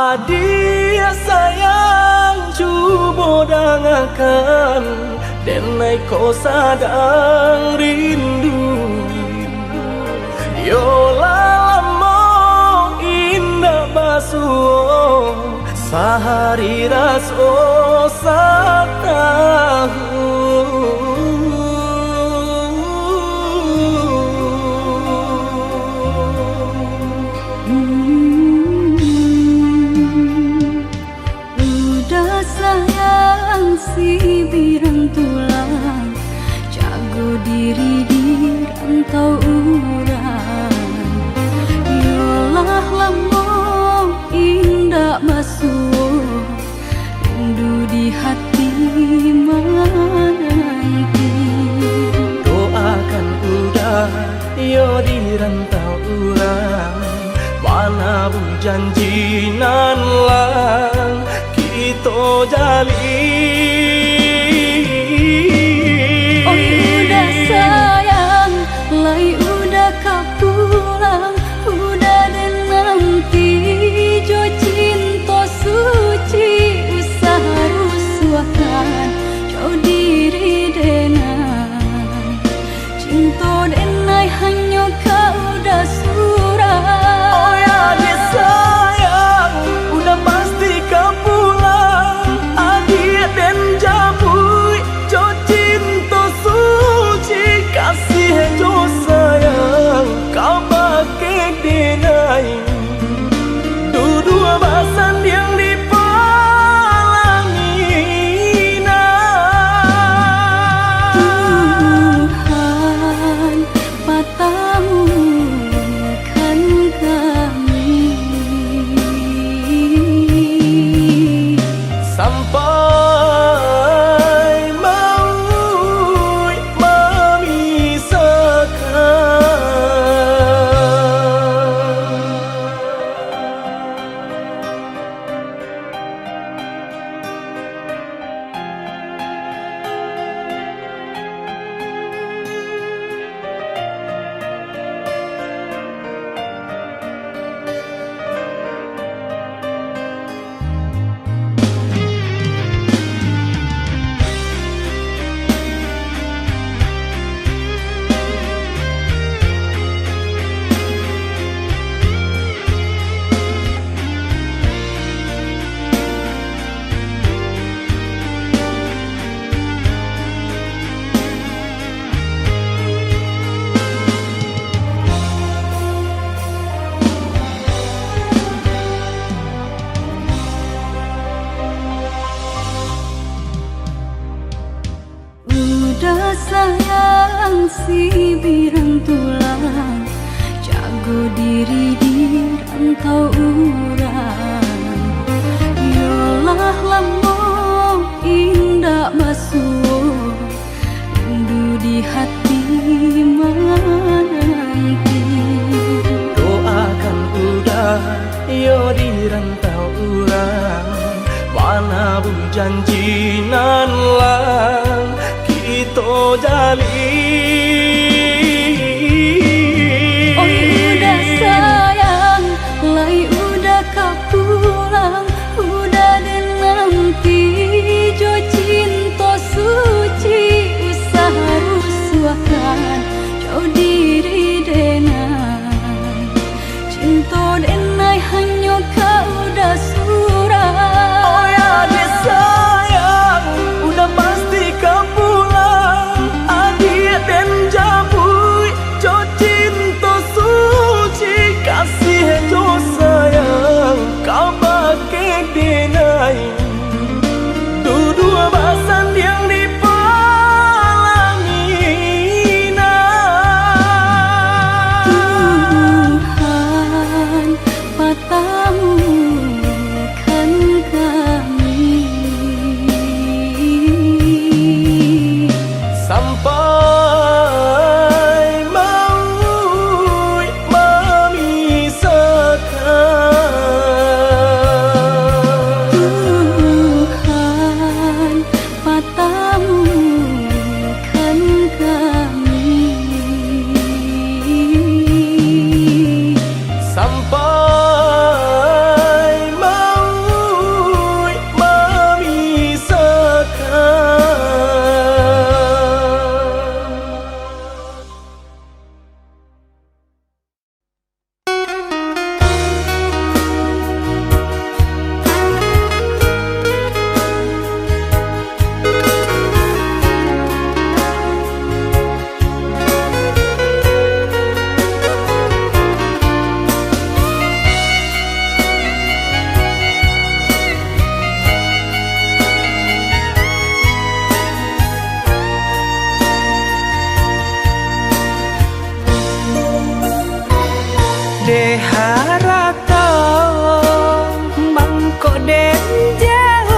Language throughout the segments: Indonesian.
Adia sayang cuba dengarkan denai kau sadang rindu. Yola lama indah basuh sehari raso satahu. Udah sayang si birang tulang, jago diri di rantau urang. Yolah lamo indah basuh, rindu di hati menanti. Doakan udah yo di rantau urang, mana bu janji nan lang kita jalin. Oh udah sayang, lai udah kau pulang, udah dan nanti jo cinta suci usaha rusuhkan jauh diri denai. Cinta denai hanya kau udah surah. Oh ya dia sayang, udah pasti kau pulang. Adia dan jabui jo cinta suci, kasih jo sayang kau pakai denai. Dua basan yang dipalangi Tuhan patahkan kami sampai maut memisahkan. Udah sayang si birang tulang, jago diri di rantau urang. Yolah lamo indah basuh, rindu di hati menanti. Doakan udah yo di rantau urang, mana bu janji nan lang kita jalin. Oh udah sayang, lai udah kau pulang, udah dan nanti jo cinta suci usaha rusuhkan jauh diri denai. Cinta denai hanya kau udah surah. Oh ya dia sayang, udah pasti kau pulang. Adia dan de harato mangko den jauh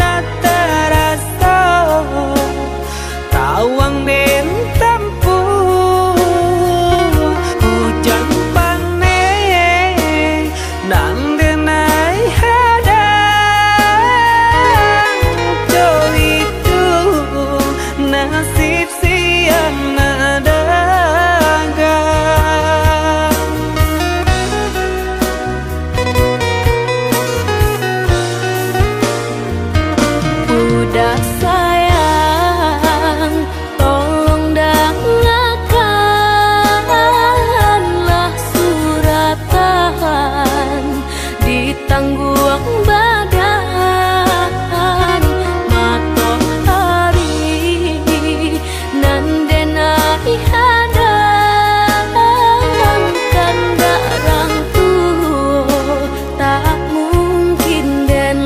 na terasa tawang den tempuh hujan panen nan denai hadang jo itu nasib siang udah sayang, tolong dengarkanlah suratan di tangguang badan matahari nan denai hadang kanda rangtu tak mungkin den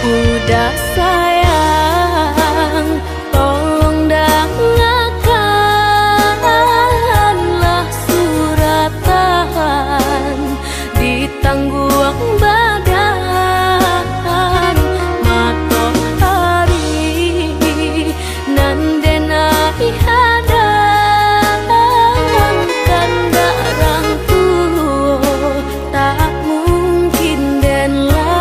udah sayang, tolong dengarkanlah suratan di tangguang badan matahari nan denai hadang kanda rangtu tak mungkin den lawan.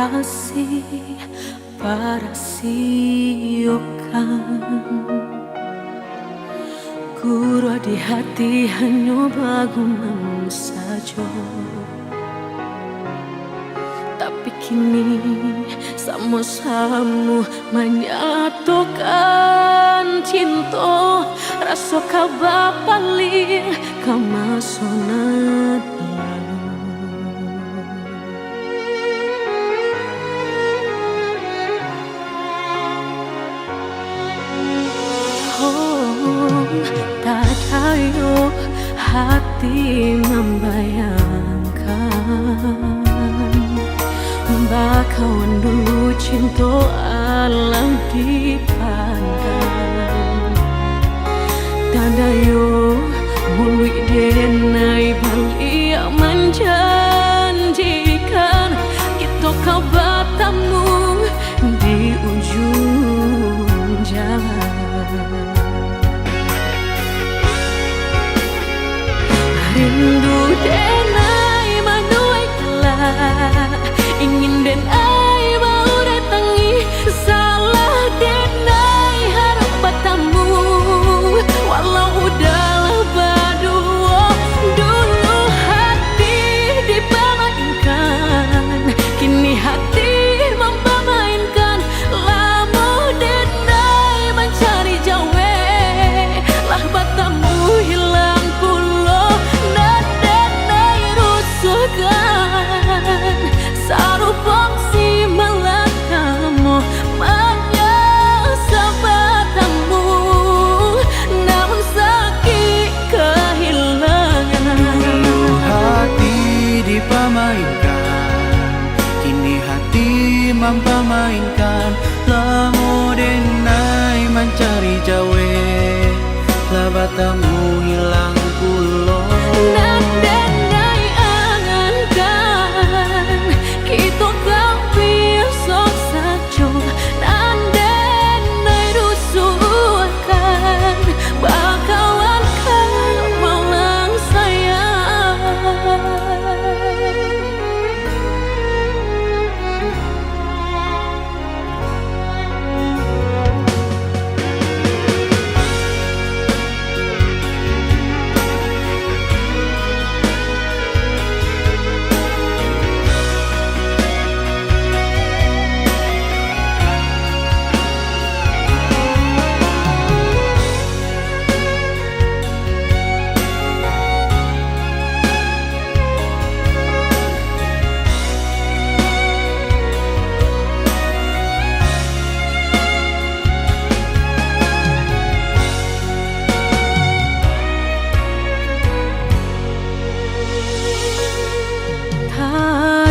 kasih para siokan Guru di hati hanya baguman saja. Tapi kini sama-sama menyatukan cinta. Rasa kabar paling kemasonan tak tahu hati membayangkan bakawan dulu cinta alam dipandang tanda yo mului denai bali menjanjikan kita kau bertemu di ujung jalan. Rindu denai manuai kelak ingin denai mau datangi salah denai harap bertemu walau udahlah berdua dulu hati dipermainkan kini hati mempermainkan lama denai mencari jawe lah bertemu hilang pulau dan denai rusuhkan sarupang si melakamu menyesal bertemu namun sakit kehilangan. Dulu hati dipermainkan kini hati mempermainkan lamo denai mencari jawe lah bertemu hilang pulau Dan denai angankan kita kau besok saja dan denai rusuhkan bakawan kau malang sayang.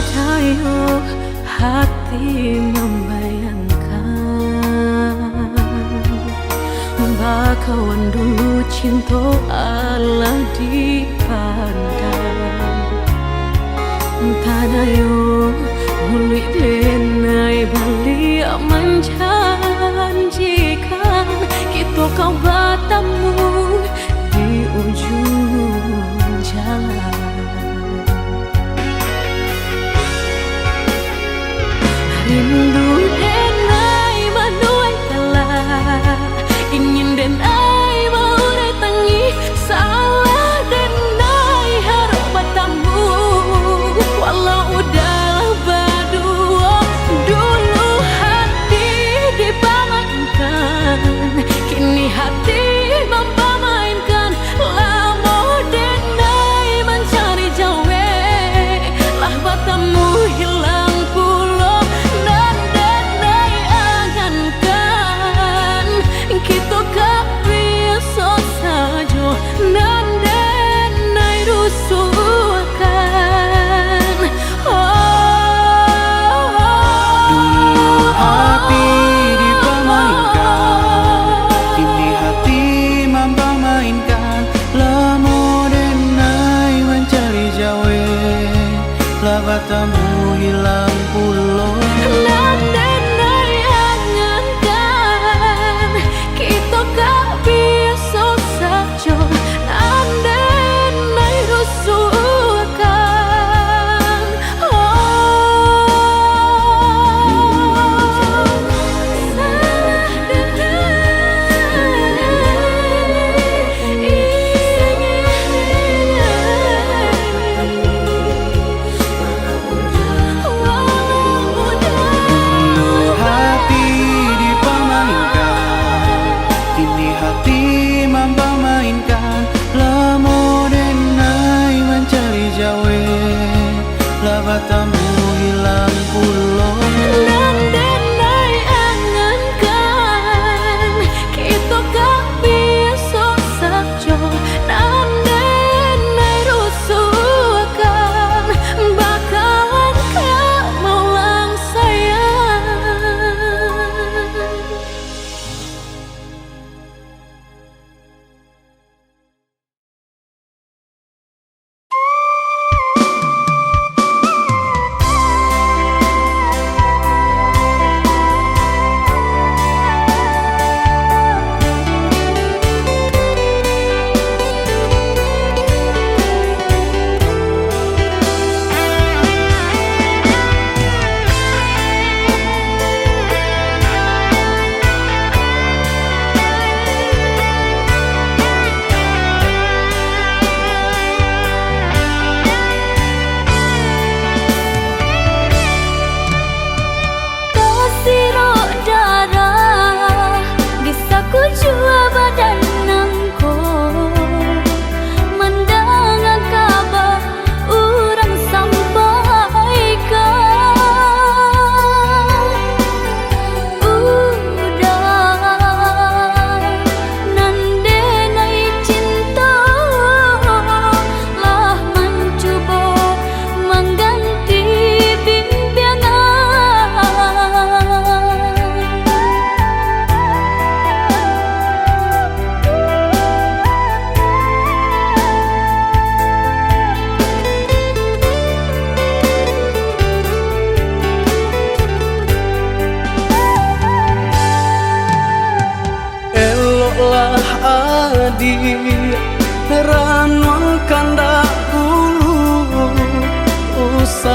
Tayo hati membayangkan bakawan dulu cinta Allah dipandang tanayo muli denai bali menjanjikan kita kau bertemu di ujung jalan. Rindu denai manuai kelak ingin denai mau datangi salah denai harap bertemu walau udahlah berdua dulu hati dipermainkan kini hati mempermainkan lama denai mencari jawe lah bertemu hilang pulau dan denai angankan kita kau besok saja dan denai rusuhkan. Dulu hati dipermainkan kini hati mempermainkan lamo denai mencari jawe lah bertemu hilang pulau Dan denai angankan kita kau besok saja dan denai rusuhkan.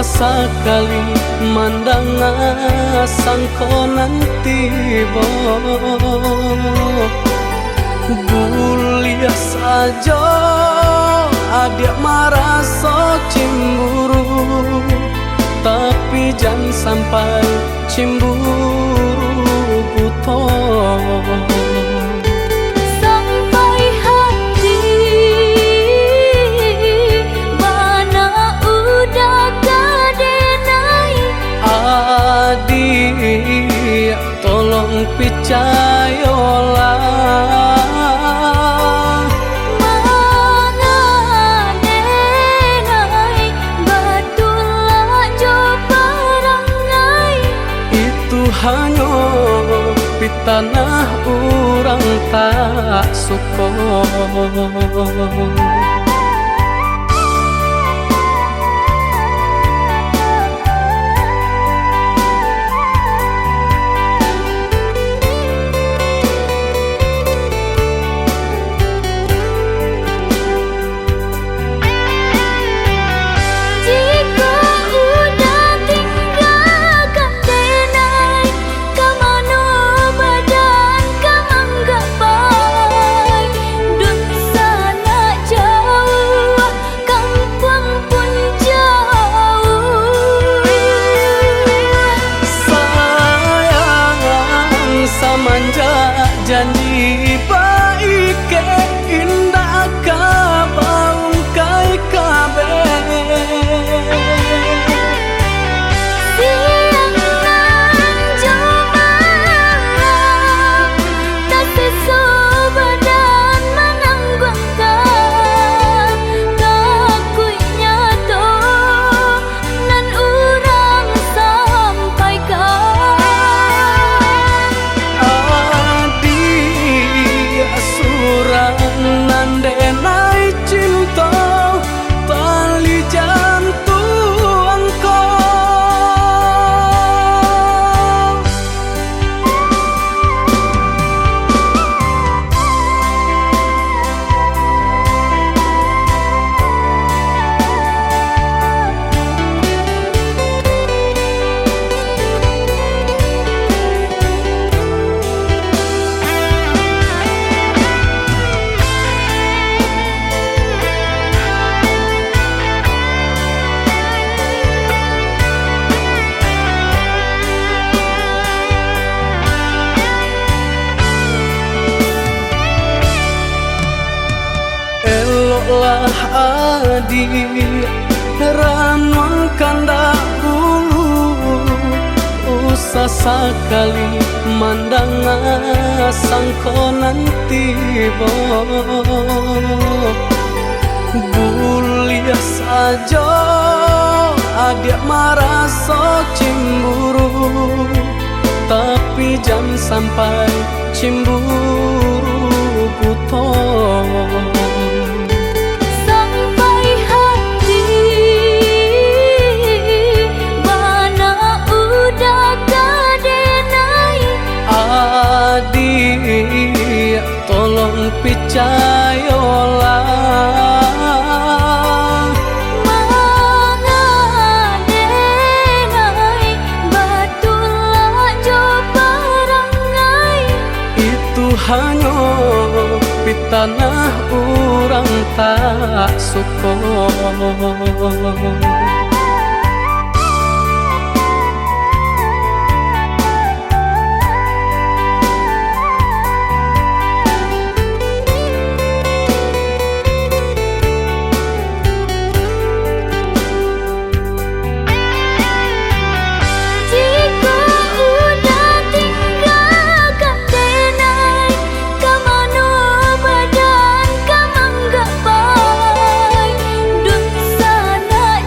sekali mandang sangko nanti Bulia saja adik merasa cemburu, tapi jangan sampai cemburu buta. Adik, tolong percayalah, mengenai betulah coba rangai. Itu hanya di tanah orang tak suka. Janji baik ke indah kabaung kai kabe. Siang nan cuma tak sesubadan menanggungkan kakunya to nan urang sampaikan. Nandenai cinta tali jantung lah adik ranuangkan dahulu, usah sekali mandang sangko nanti Bulia saja adik merasa cemburu, tapi jangan sampai cemburu buta. Adik, tolong percayalah, mengenai betulah coba rangai. Itu hanya di tanah orang tak suka. Dun sana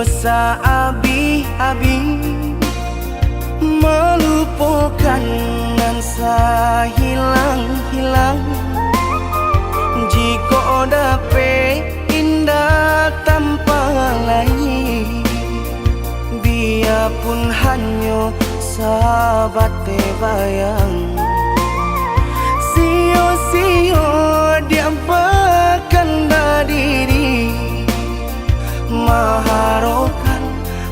dosa abi-abi, melupakan nan hilang-hilang. Jika dapat indah tanpa lain, biarpun hanya sahabat bayang. Sio-sio dia berkanda diri, maharokan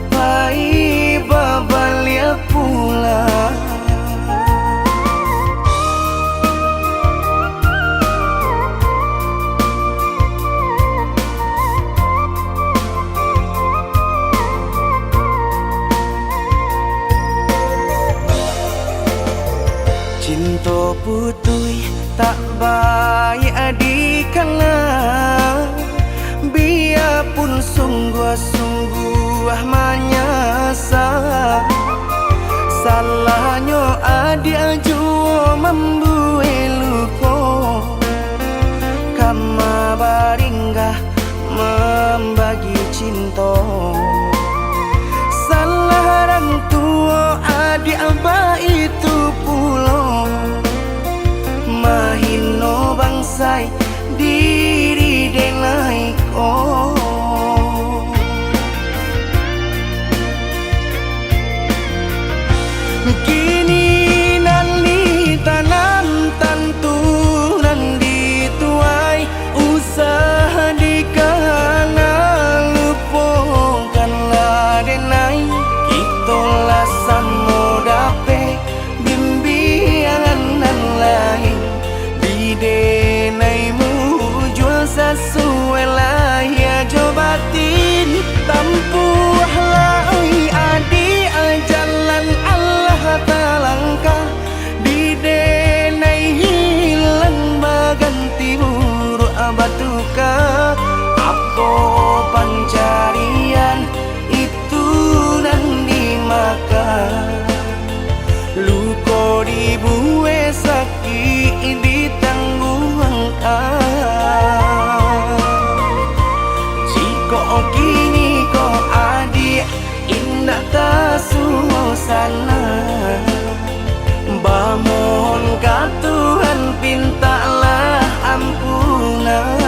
baik babalia pula. Cinta putui tak baik adikana, biarpun sungguh-sungguh menyasa. Salahnya adik jua membuat luka, kama baringgah membagi cinta. Salah orang tua adik abah itu pulau, mahino bangsai diri denai ko. Kini nali tanam tantu nan dituai, usaha dikana lupakanlah denai. Itulah samo dape bimbingan nan lain, bidenaimu jual sesuai lah ya jobatin. Tampuhlah oi adi jalan Allah talangkah, bidenai hilang baganti buruk abatuka. Apa pencarian itu dan dimakan, luka dibuat sakit ditanggung angkat. Jika kini kau adik indah tak suasana, bamohon ka Tuhan pintalah ampunan.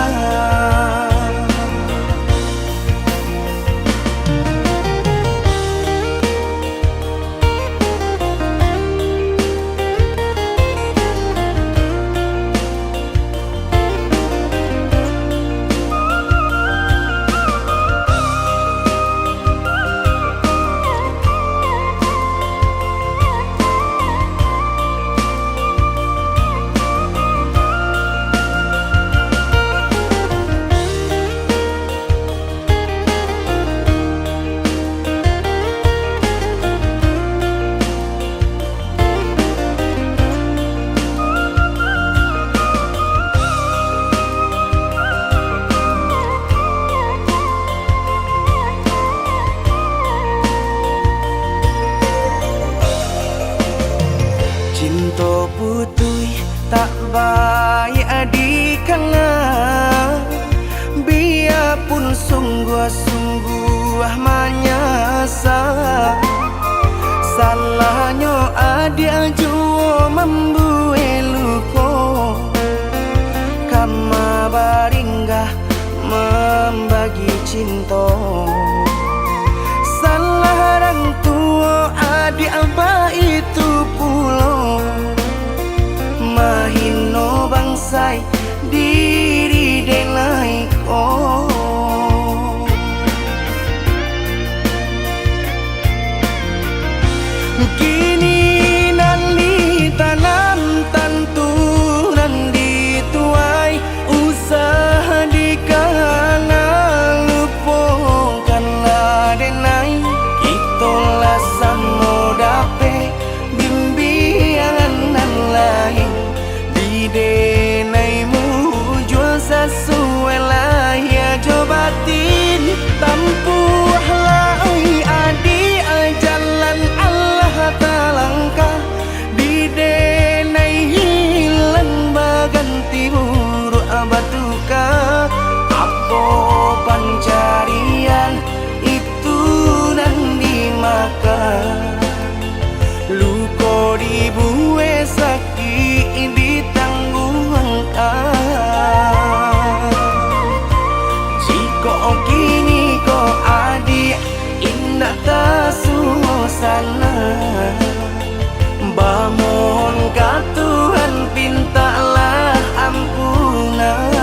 Cinta putui tak baik adikana, biarpun sungguh-sungguh menyasa. Salahnya adik jua membuat luka, kama baringgah membagi cinta. Salah orang tua adik abah itu pulau, mahino bangsai diri denai ko. Kini nali tanam tantu nan dituai, usaha dikana lupakan Kok kini kok adik indah tersuasana. Bangun ka Tuhan pintalah ampunan.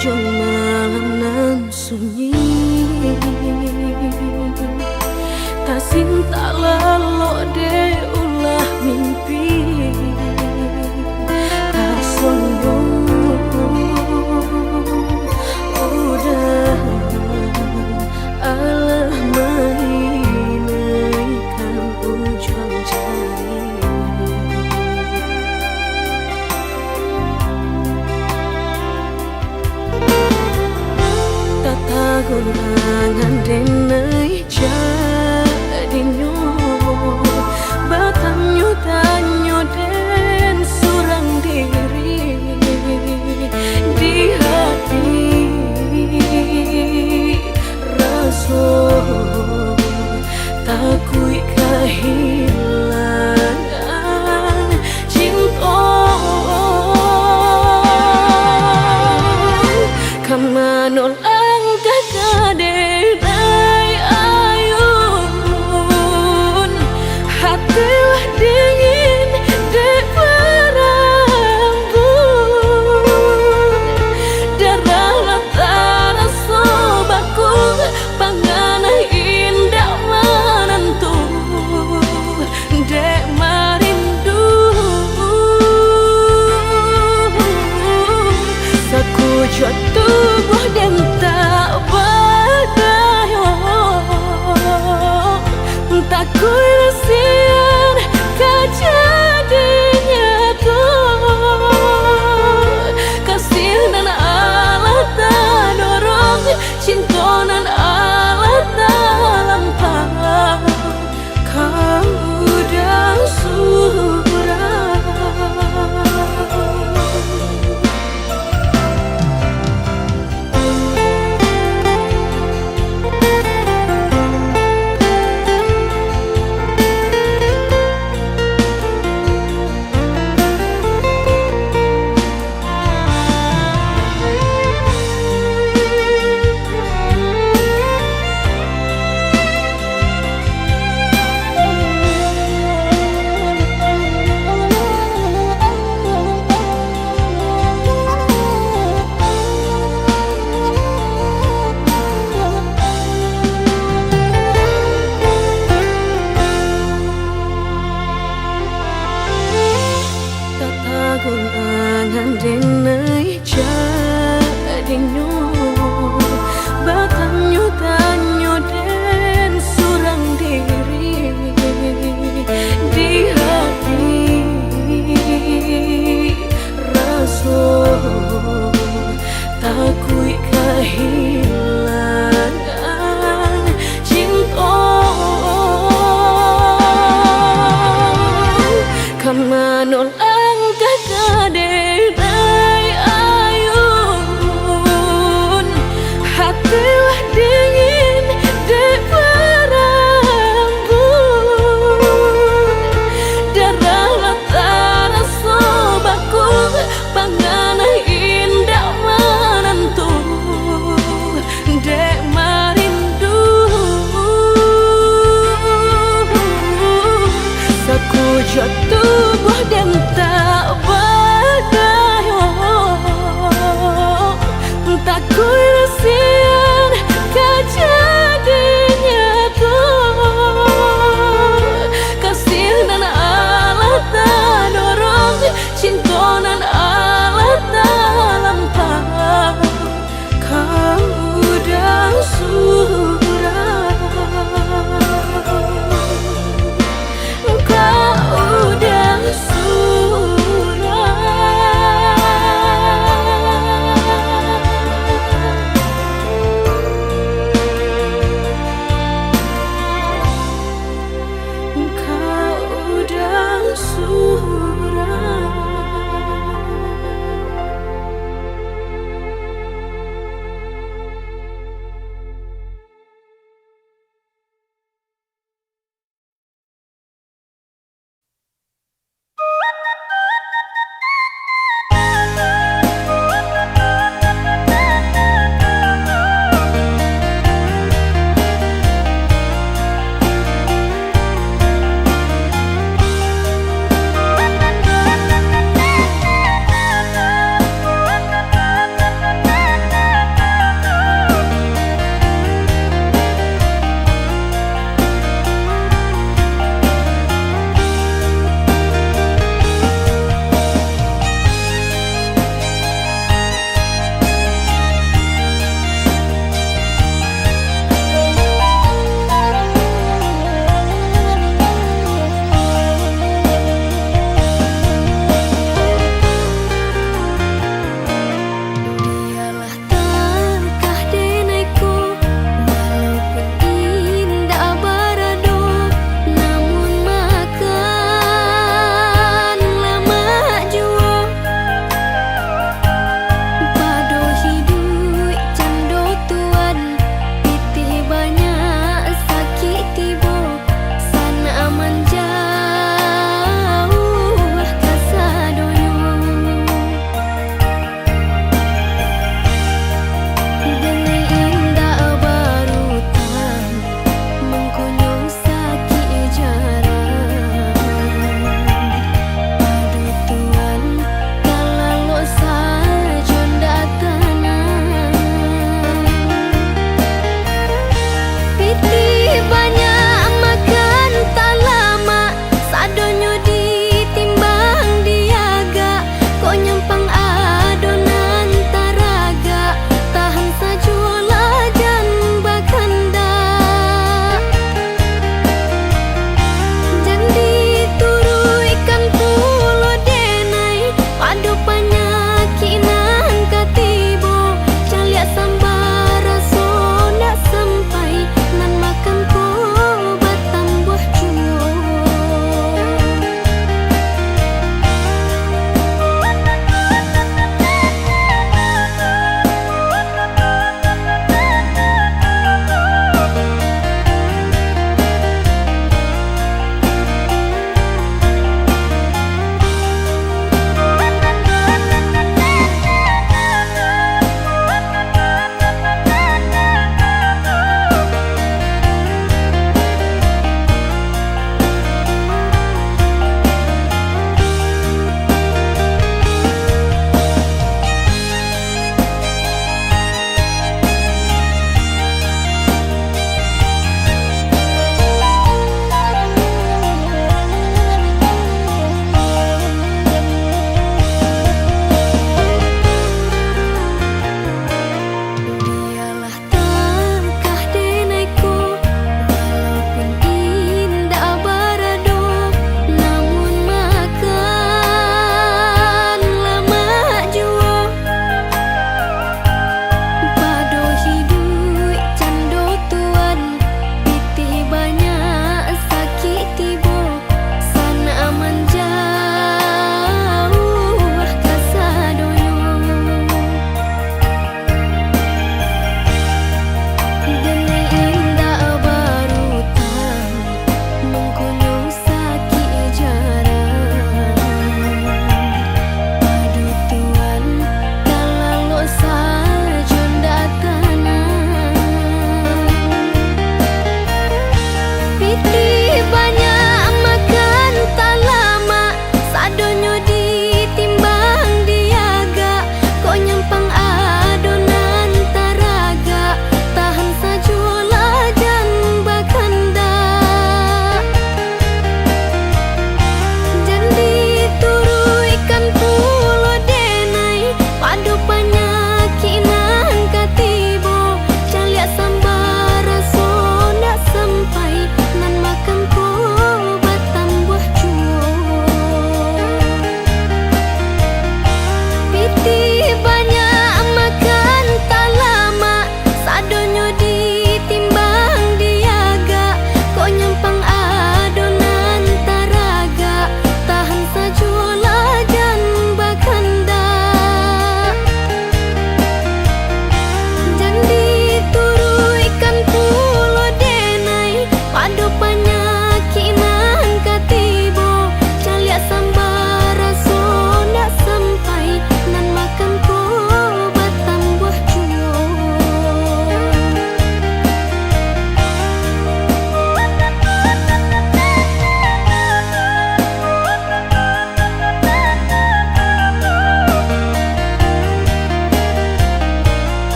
Ujung malam nan sunyi, tak sinta lelo de ulah mimpi, tak sombong udah Allah menginaikan ujung jari. Gurangan denai jadinyo batanyo tanyo den surang diri di hati raso takui kehilangan cinta kamanol denai ayun hatilah dingin dek berambut darah latara sobaku pangana indah menentu dek marindu sakujud tubuh dan tak takui lesian kejadinya tuh kasih nan Allah tak dorong cinta nan Allah tak lampau kau udah surah. Gurangan denai jadinyo batanyo tanyo den surang diri di hati raso takui kehilangan cinta Kamanol ang kakaderay ayun, hatilah dingin di perambut, darahlah tanah sobakung, panganah indah menentu, dek marindu. Sekujur tubuh dan tak berdaya, tak kurasian kejadiannya tuh. Kasih dan Allah tak dorong, cinta dan Allah tak lampau. Kau dah surah, kau dah surah.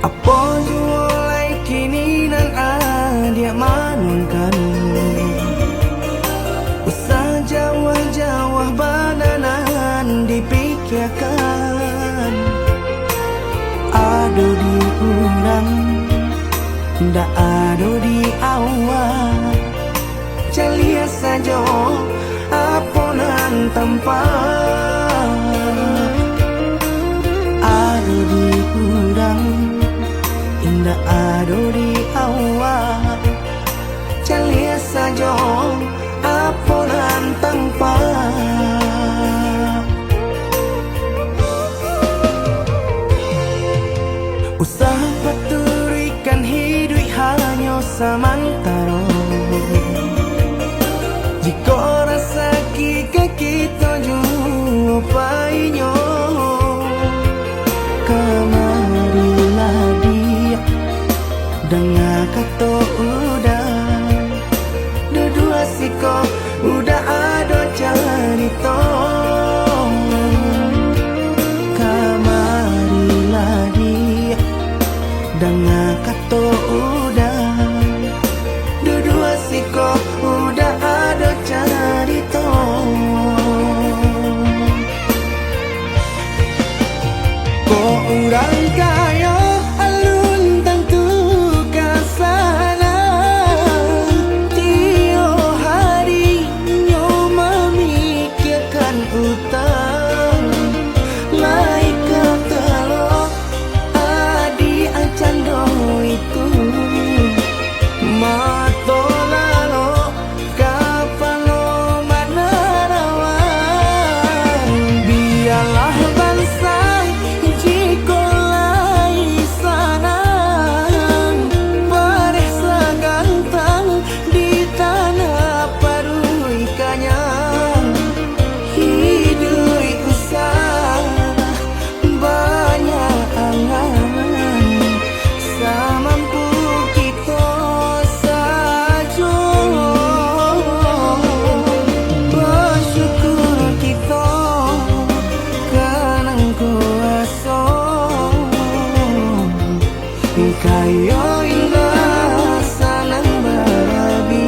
Apa jualai kini nan adia manunkan usah jawah-jawah bananan dipikirkan ado di urang ndak ado di awak calia saja aponan tempat ado di urang indah ado di awak calia saja aponan tempat usah paturikan hidup hanya samantara jika rasa kita jumpa kamarilah dia dengar kata udah dua siko udah ada cerita kamarilah dia dengar kata udah dua siko udah ada cerita kok orang kaya alun tentu kasana tio hari nyo memikirkan utang laik kata lo adi acan do itu mato lalo kapalo manarawan biarlah bangsa jika lai sana paresa gantang di tanah parui kanyang hidup usah banyak angan samampu kita saja bersyukur kita kanang kuasa kaya indah sanang barabi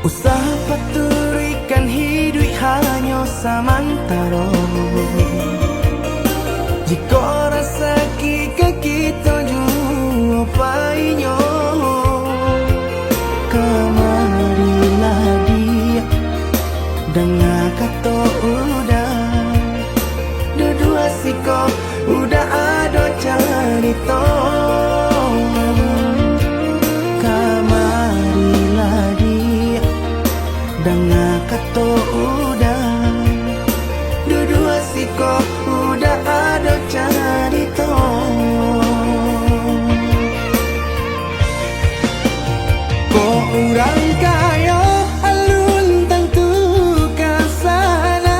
usah paturikan hidup hanya samantara jika rasa kita jumpainya kamarilah dia dengar kata udah dua siko udah ada cerita kamarilah dia dengar kata udah dua siko udah ada cerita kok orang kaya alun tentu kasana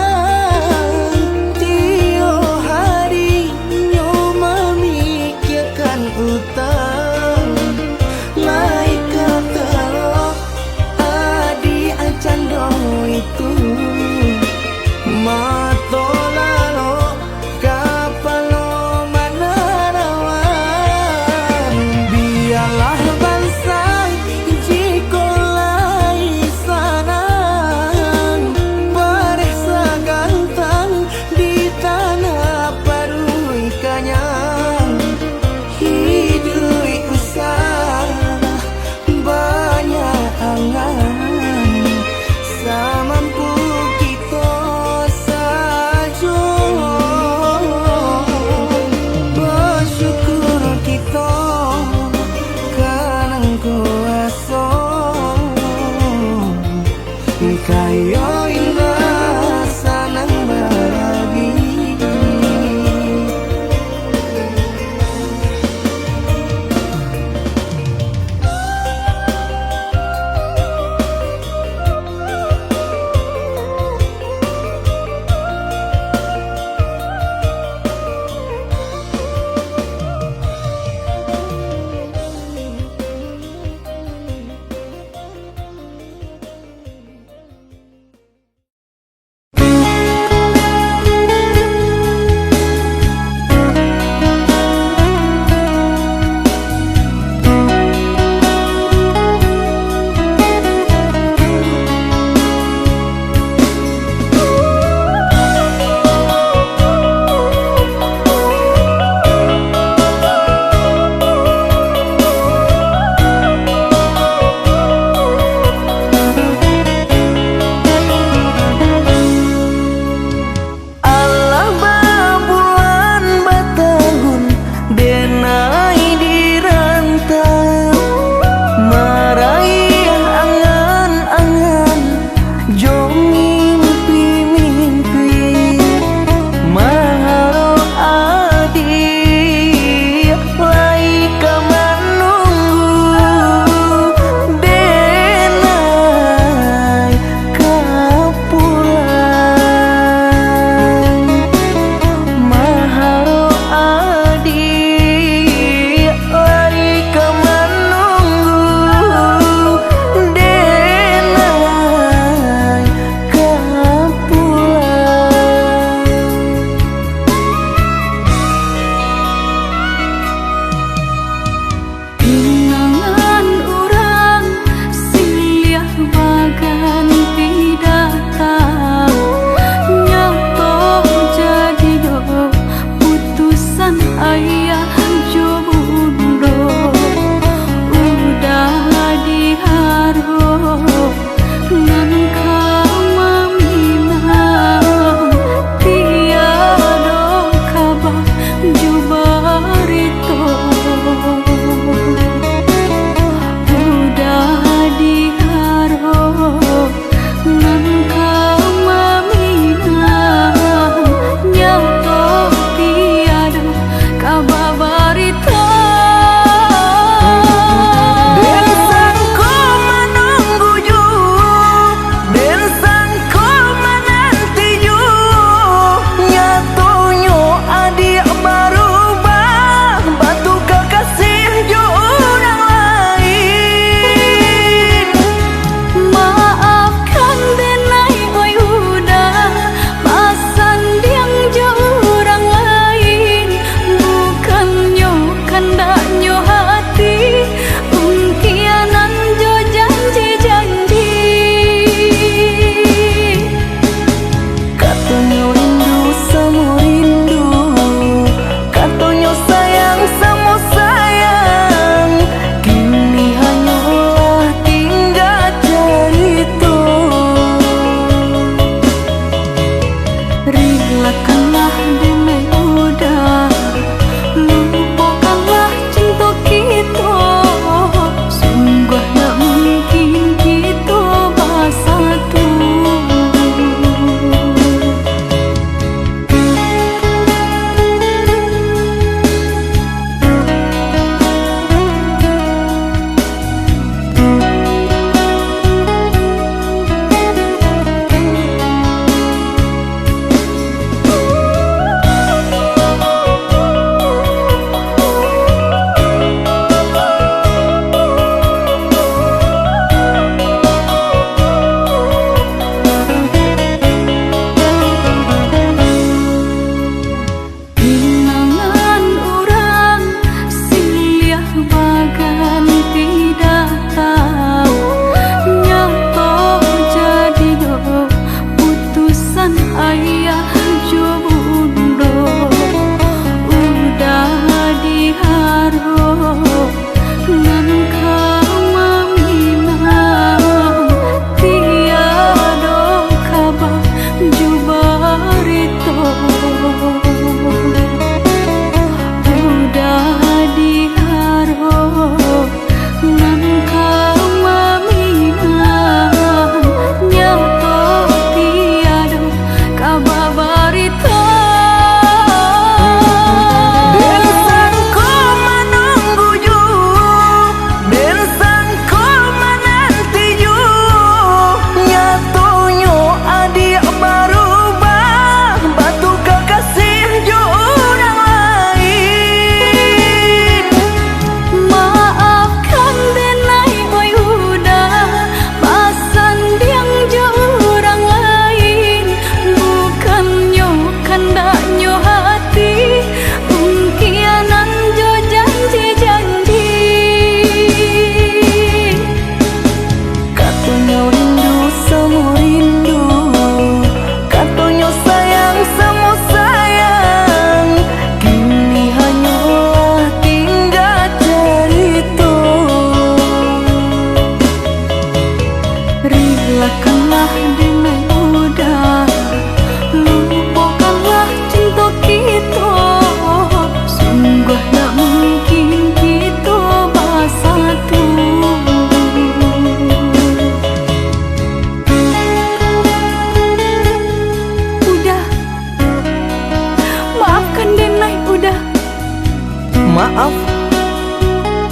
maaf.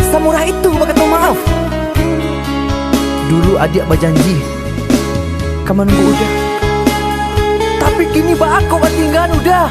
Samurah itu berkata maaf. Dulu adik berjanji kamu nunggu udah, tapi kini aku tinggal udah.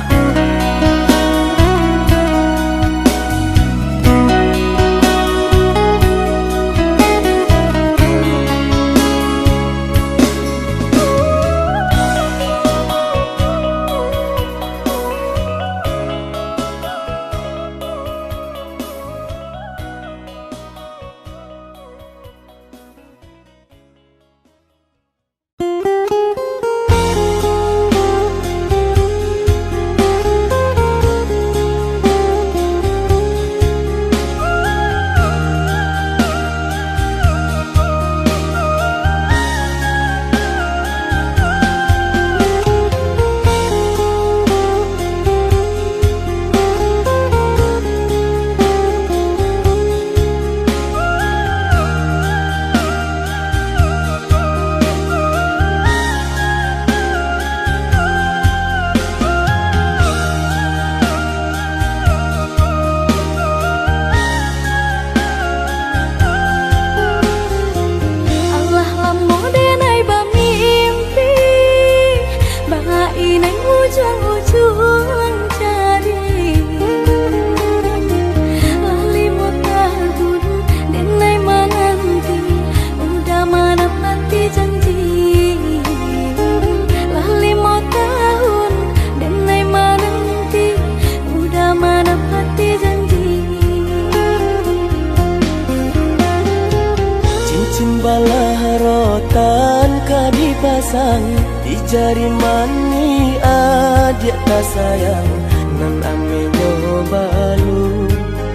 Di jari mani adik tak sayang nan amenyo balu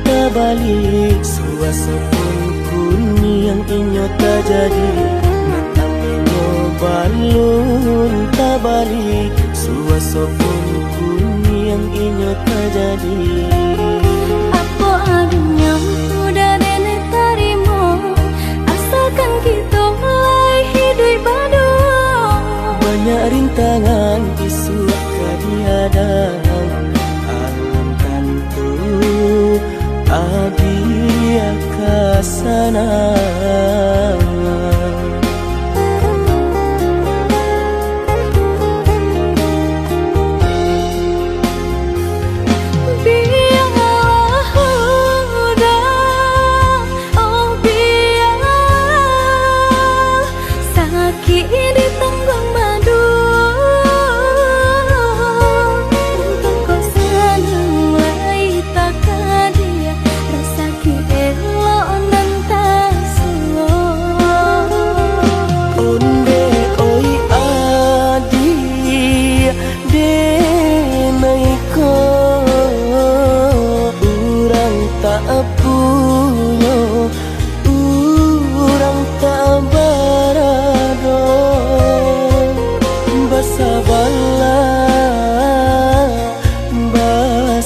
tak balik suasopun kuni yang inyo tak jadi nan amenyo balu tak balik suasopun kuni yang inyo tak jadi. Apa adanya udah nenek tarimo asalkan kita mulai hidup baru. Banyak rintangan isu kadiadang alam tentu adia kasana.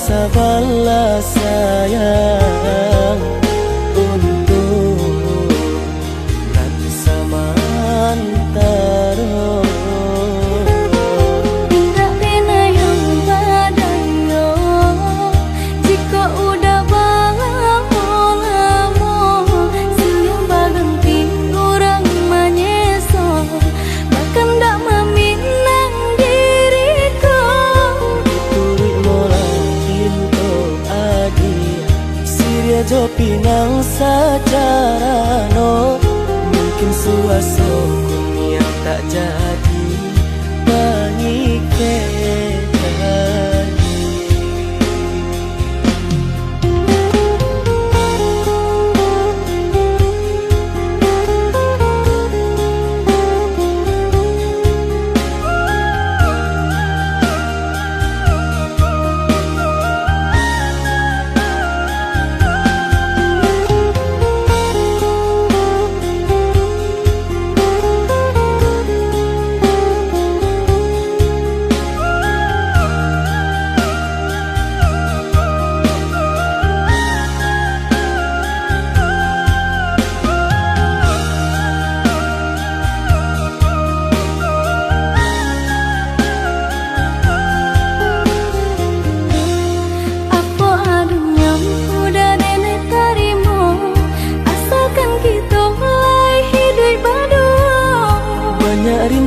Sabarlah sayang untuk nanti samantara. Tidak pena yang badayo jika udah lamo siang berganti orang menyeso bahkan tak meminang diriku. Turut molang Siria jo pinang secara no mungkin suaso yang tak jadi bangi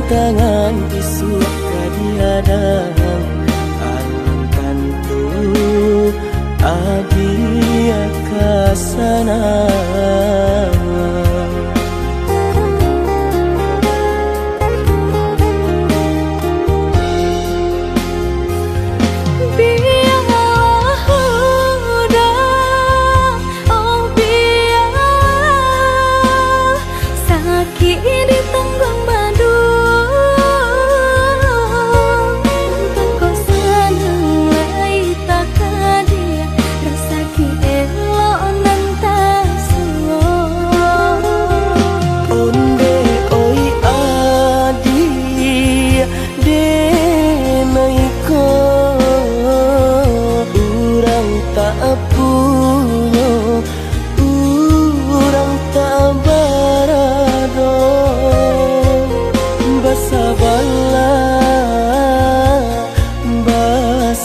tangan isu kadiadang alkan tu adia kasana.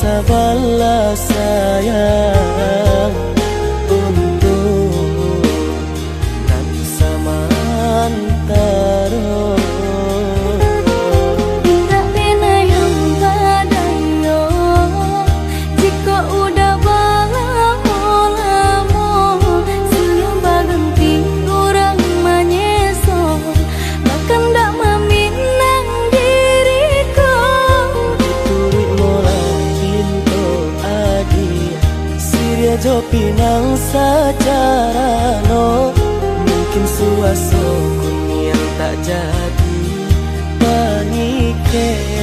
Sabarlah sayang untuk nanti samantara. Indah pena yang badayo, jika udah lamo siang baganti orang manyeso, bahkan dak meminang diriku. Diturit mola Siria jo pinang secara no, mungkin suaso kun yang tak jadi pangike.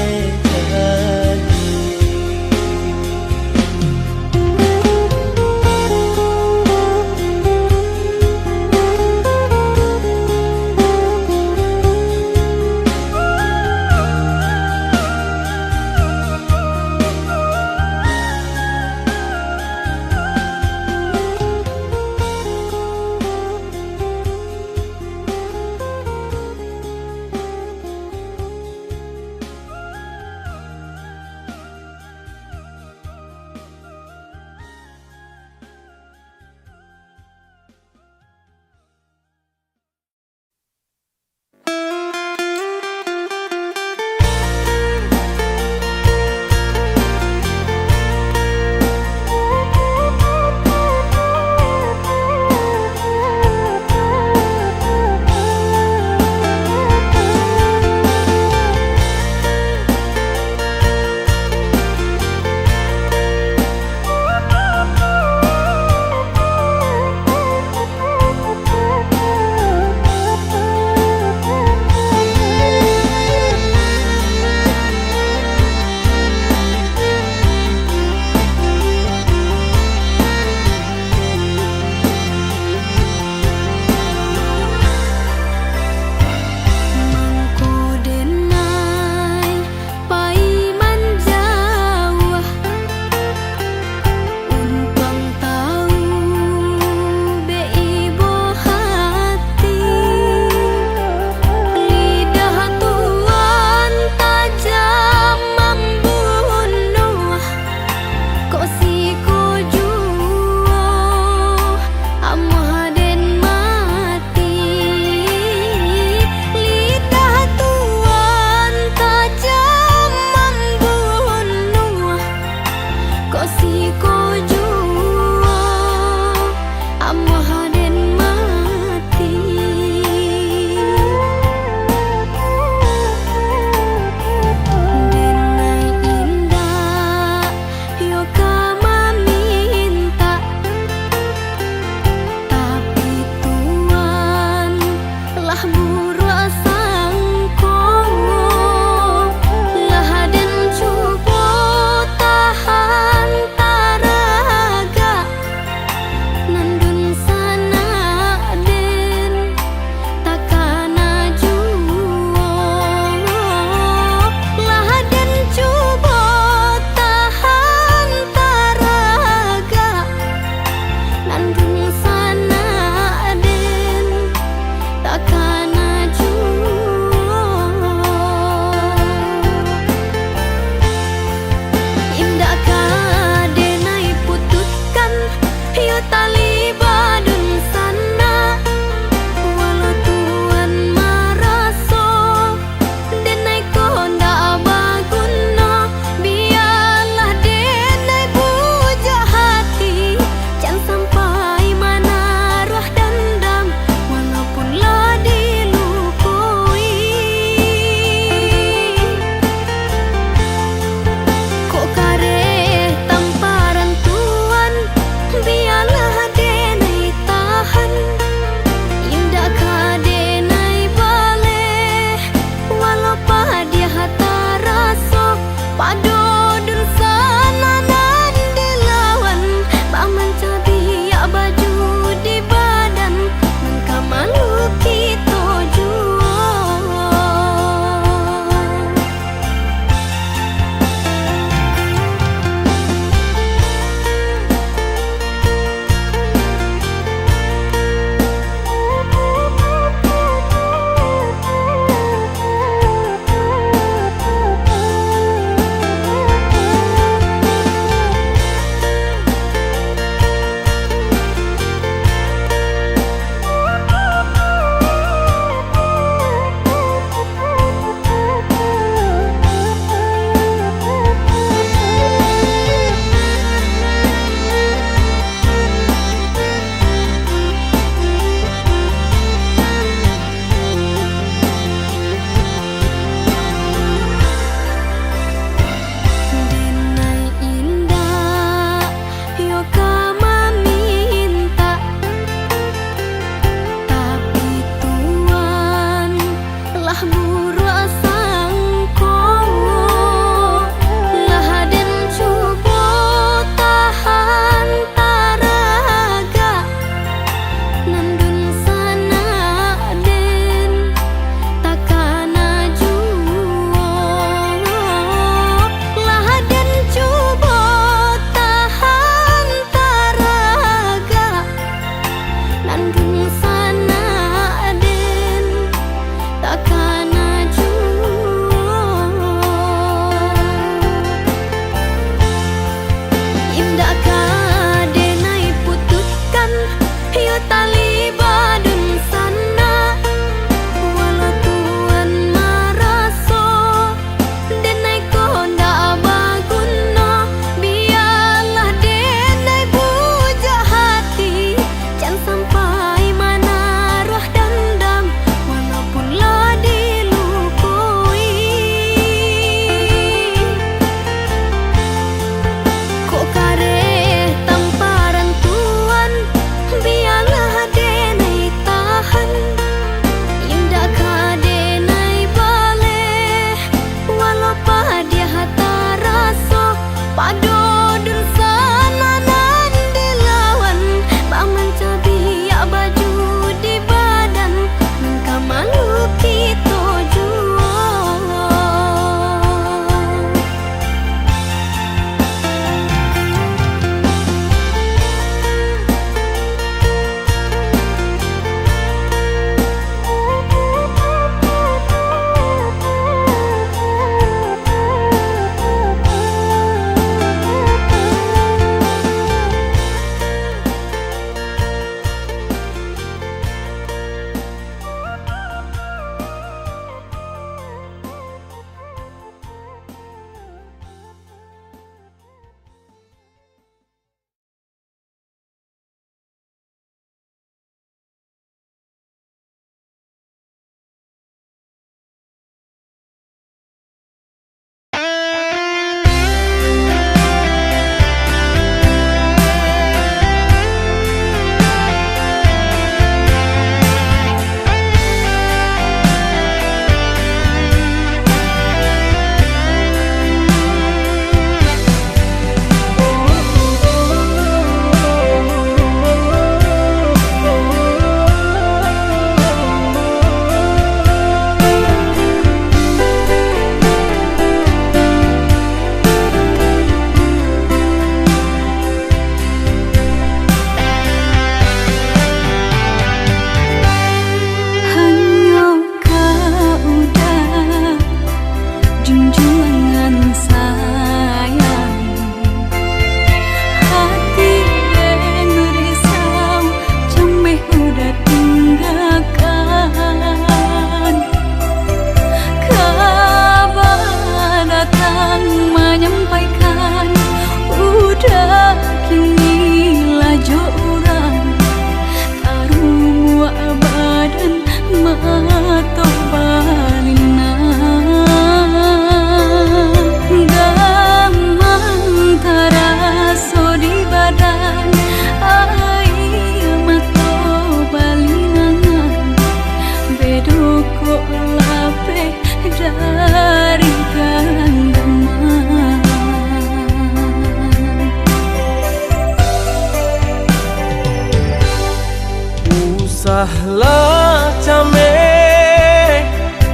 Sudahlah came,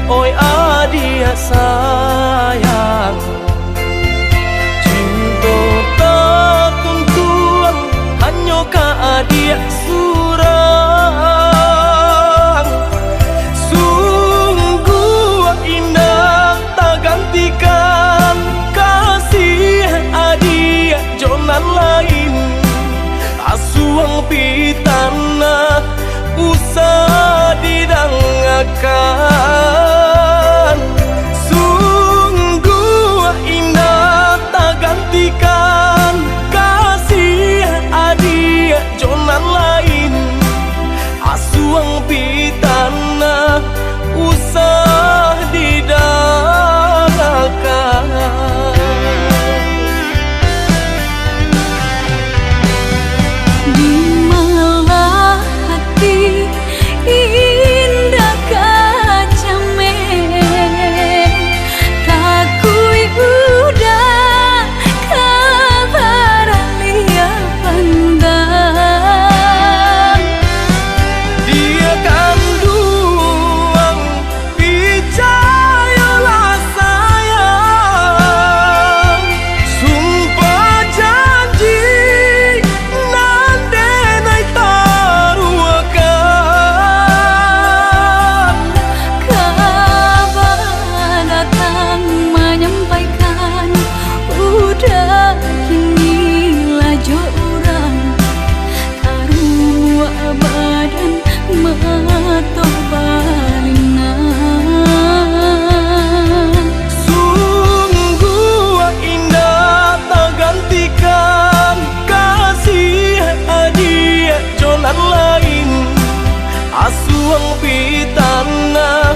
oi adik sayang, cinta tak tentuan hanya ka adik surang. Sungguh indah tak gantikan kasih adik jonan lain. Asuang pitana usah didangakan. Sungguh indah tak gantikan kasih adik jonan lain. Asuang pitana usah didangakan. Sungguh indah tak gantikan kasih adik jonan lain. Asuang pitana